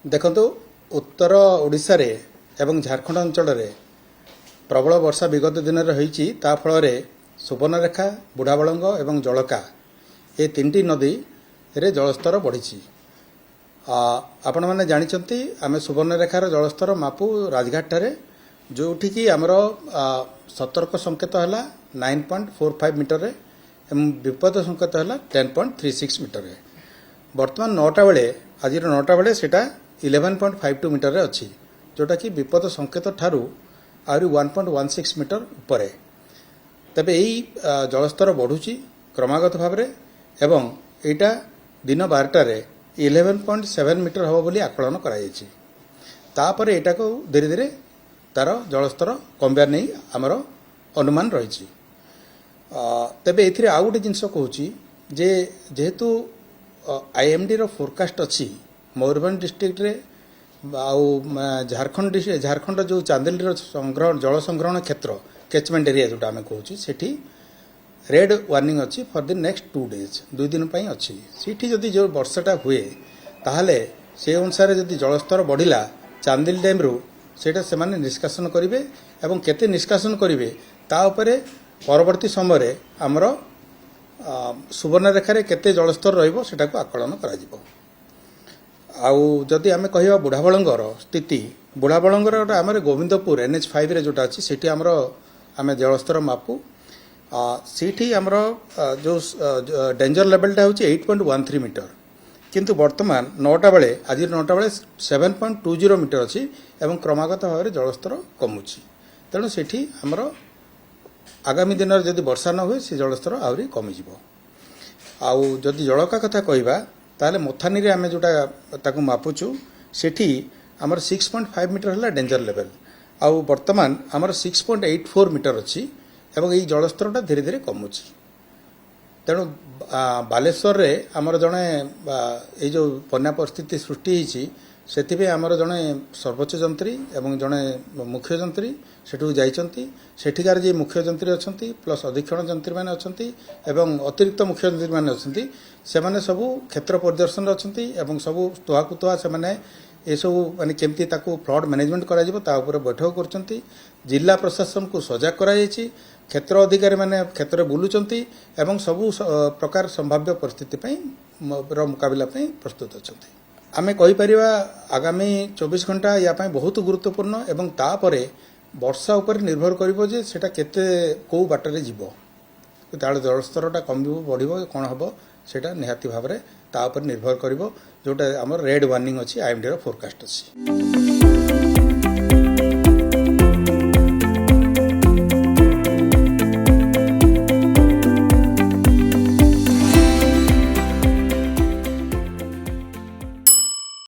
ଦେଖନ୍ତୁ ଉତ୍ତର ଓଡ଼ିଶାରେ ଏବଂ ଝାରଖଣ୍ଡ ଅଞ୍ଚଳରେ ପ୍ରବଳ ବର୍ଷା ବିଗତ ଦିନରେ ହୋଇଛି। ତା ଫଳରେ ସୁବର୍ଣ୍ଣରେଖା, ବୁଢ଼ାବଳଙ୍ଗ ଏବଂ ଜଳକା ଏ ତିନିଟି ନଦୀରେ ଜଳସ୍ତର ବଢ଼ିଛି। ଆପଣମାନେ ଜାଣିଛନ୍ତି ଆମେ ସୁବର୍ଣ୍ଣରେଖାର ଜଳସ୍ତର ମାପୁ ରାଜଘାଟଠାରେ, ଯେଉଁଠିକି ଆମର ସତର୍କ ସଂକେତ ହେଲା 9.45 ମିଟରରେ ଏବଂ ବିପଦ ସଂକେତ ହେଲା 10.36 ମିଟରରେ। ବର୍ତ୍ତମାନ 9ଟା ବେଳେ, ଆଜିର 9ଟା ବେଳେ ସେଇଟା 11.52 ମିଟରରେ ଅଛି, ଯେଉଁଟାକି ବିପଦ ସଂକେତ ଠାରୁ ଆହୁରି 1.16 ମିଟର ଉପରେ। ତେବେ ଏହି ଜଳସ୍ତର ବଢ଼ୁଛି କ୍ରମାଗତ ଭାବରେ ଏବଂ ଏଇଟା ଦିନ 12ଟାରେ 11.7 ମିଟର ହେବ ବୋଲି ଆକଳନ କରାଯାଇଛି। ତାପରେ ଏଇଟାକୁ ଧୀରେ ଧୀରେ ତାର ଜଳସ୍ତର କମିବାର ନେଇ ଆମର ଅନୁମାନ ରହିଛି। ତେବେ ଏଥିରେ ଆଉ ଗୋଟେ ଜିନିଷ କହୁଛି ଯେ ଯେହେତୁ IMDର ଫୋରକାଷ୍ଟ ଅଛି ମୟୂରଭଞ୍ଜ ଡିଷ୍ଟ୍ରିକ୍ଟରେ ଆଉ ଝାରଖଣ୍ଡ ଯେଉଁ ଚାନ୍ଦିଲୀର ଜଳ ସଂଗ୍ରହଣ କ୍ଷେତ୍ର କ୍ୟାଚମେଣ୍ଟ ଏରିଆ ଯେଉଁଟା ଆମେ କହୁଛୁ, ସେଠି ରେଡ୍ ୱାର୍ଣ୍ଣିଂ ଅଛି ଫର୍ ଦି ନେକ୍ସଟ 2 days, 2 ଦିନ ପାଇଁ ଅଛି। ସେଠି ଯଦି ଯେଉଁ ବର୍ଷାଟା ହୁଏ ତାହେଲେ ସେ ଅନୁସାରେ ଯଦି ଜଳସ୍ତର ବଢ଼ିଲା ଚାନ୍ଦିଲ ଡ୍ୟାମ୍ରୁ, ସେଇଟା ସେମାନେ ନିଷ୍କାସନ କରିବେ ଏବଂ କେତେ ନିଷ୍କାସନ କରିବେ ତା ଉପରେ ପରବର୍ତ୍ତୀ ସମୟରେ ଆମର ସୁବର୍ଣ୍ଣରେଖାରେ କେତେ ଜଳସ୍ତର ରହିବ ସେଟାକୁ ଆକଳନ କରାଯିବ। ଆଉ ଯଦି ଆମେ କହିବା ବୁଢ଼ାବଳଙ୍ଗର ସ୍ଥିତି, ବୁଢ଼ାବଳଙ୍ଗର ଆମର ଗୋବିନ୍ଦପୁର NH5ରେ ଯେଉଁଟା ଅଛି ସେଠି ଆମର ଆମେ ଜଳସ୍ତର ମାପୁ। ସେଇଠି ଆମର ଯେଉଁ ଡେଞ୍ଜର ଲେଭେଲଟା ହେଉଛି 8.13 ମିଟର, କିନ୍ତୁ ବର୍ତ୍ତମାନ 9ଟା ବେଳେ, ଆଜି 9ଟା ବେଳେ 7.20 ମିଟର ଅଛି ଏବଂ କ୍ରମାଗତ ଭାବରେ ଜଳସ୍ତର କମୁଛି। ତେଣୁ ସେଠି ଆମର ଆଗାମୀ ଦିନରେ ଯଦି ବର୍ଷା ନ ହୁଏ ସେ ଜଳସ୍ତର ଆହୁରି କମିଯିବ। ଆଉ ଯଦି ଜଳକା କଥା କହିବା ତାହେଲେ ମୋଥାନିରେ ଆମେ ଯେଉଁଟା ତାକୁ ମାପୁଛୁ ସେଠି ଆମର 6.5 ମିଟର ହେଲା ଡେଞ୍ଜର ଲେଭେଲ, ଆଉ ବର୍ତ୍ତମାନ ଆମର 6.84 ମିଟର ଅଛି ଏବଂ ଏହି ଜଳସ୍ତରଟା ଧୀରେ ଧୀରେ କମୁଛି। ତେଣୁ ବାଲେଶ୍ୱରରେ ଆମର ଜଣେ ଏଇ ଯେଉଁ ବନ୍ୟା ପରିସ୍ଥିତି ସୃଷ୍ଟି ହୋଇଛି ସେଥିପାଇଁ ଆମର ଜଣେ ସର୍ବୋଚ୍ଚ ଯନ୍ତ୍ରୀ ଏବଂ ଜଣେ ମୁଖ୍ୟ ଯନ୍ତ୍ରୀ ସେଠୁ ଯାଇଛନ୍ତି। ସେଠିକାର ଯେ ମୁଖ୍ୟ ଯନ୍ତ୍ରୀ ଅଛନ୍ତି ପ୍ଲସ୍ ଅଧୀକ୍ଷଣ ଯନ୍ତ୍ରୀମାନେ ଅଛନ୍ତି ଏବଂ ଅତିରିକ୍ତ ମୁଖ୍ୟ ଯନ୍ତ୍ରୀମାନେ ଅଛନ୍ତି, ସେମାନେ ସବୁ କ୍ଷେତ୍ର ପରିଦର୍ଶନରେ ଅଛନ୍ତି ଏବଂ ସବୁ ତୁହାକୁ ତୁହା ସେମାନେ ଏସବୁ ମାନେ କେମିତି ତାକୁ ଫ୍ଲଡ୍ ମ୍ୟାନେଜମେଣ୍ଟ କରାଯିବ ତା ଉପରେ ବୈଠକ କରୁଛନ୍ତି। ଜିଲ୍ଲା ପ୍ରଶାସନକୁ ସଜାଗ କରାଯାଇଛି, କ୍ଷେତ୍ର ଅଧିକାରୀମାନେ କ୍ଷେତ୍ରରେ ବୁଲୁଛନ୍ତି ଏବଂ ସବୁ ପ୍ରକାର ସମ୍ଭାବ୍ୟ ପରିସ୍ଥିତି ପାଇଁ ମୁକାବିଲା ପାଇଁ ପ୍ରସ୍ତୁତ ଅଛନ୍ତି। ଆମେ କହିପାରିବା ଆଗାମୀ 24 ଘଣ୍ଟା ୟା ପାଇଁ ବହୁତ ଗୁରୁତ୍ୱପୂର୍ଣ୍ଣ ଏବଂ ତାପରେ ବର୍ଷା ଉପରେ ନିର୍ଭର କରିବ ଯେ ସେଟା କେତେ କେଉଁ ବାଟରେ ଯିବ, ତାହେଲେ ଜଳସ୍ତରଟା କମିବ ବଢ଼ିବ କ'ଣ ହେବ ସେଇଟା ନିହାତି ଭାବରେ ତା ଉପରେ ନିର୍ଭର କରିବ, ଯେଉଁଟା ଆମର ରେଡ୍ ୱାର୍ଣ୍ଣିଂ ଅଛି IMDର ଫୋରକାଷ୍ଟ ଅଛି।